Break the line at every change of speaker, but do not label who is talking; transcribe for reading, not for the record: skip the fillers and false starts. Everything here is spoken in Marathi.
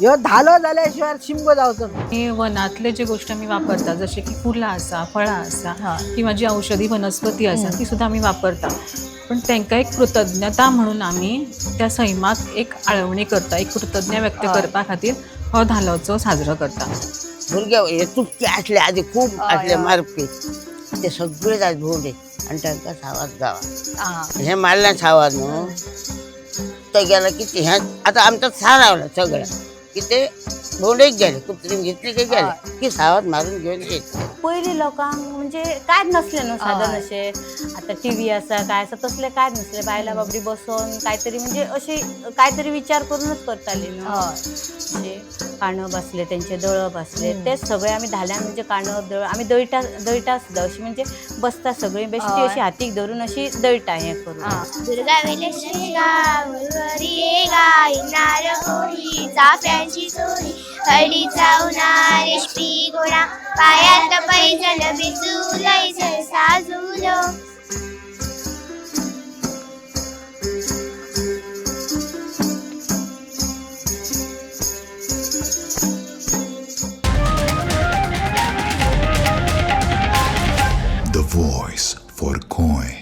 ह्यो धालो जाल्याशिवाय शिमगो जावचो ना.
हे वनातले जे गोष्टी आम्ही वापरता जसे की फुलां आसा फळां आसा
हा.
किंवा जी औषधी वनस्पती आसा ती सुद्धा आम्ही वापरता पण तांकां एक कृतज्ञता म्हणून आम्ही त्या सैमाक एक आळवणी करता एक कृतज्ञ व्यक्त
हय.
करपा खातीर हो धालोचो साजरो करता.
भुरगे हे चुपके असले आधी खूप
हय,
असले
हय.
मारपी ते सगळे जाय भोवडे आणि तांकां सावास गावा
हा.
हे मारल्या सावास न्हू ते गेलं की ते ह्या आता आमचा सा रावला सगळं की ते भोवडेक गेले कुत्रीन घेतले की गेले की सावास मारून घेऊन येत.
पयलीं लोकांक म्हणजे कांयच नसलें न्हू साधन अशें आतां टी.व्ही आसा काय आसा तसलें कांयच नसलें बायलां बाबडी बसोन कांयतरी म्हणजे अशी कांयतरी विचार करूनच करतालीं न्हू अशें काणप आसलें तेंचे दळप आसलें तेच सगळें आमी धाल्यान म्हणजे काणप दळप आमी दळटा सुद्दां अशी म्हणजे बसता सगळीं बेश्टी अशी हातीक धरून अशी दळटा हें करून.
दुर्गा वेले श्रीगावरी ये गायनार होळी चाफ्यांची चोरी हळदीचा उन्हा रेशमी गोळा पायात पैजण बिजू लय साजूलो.
The voice for Coin.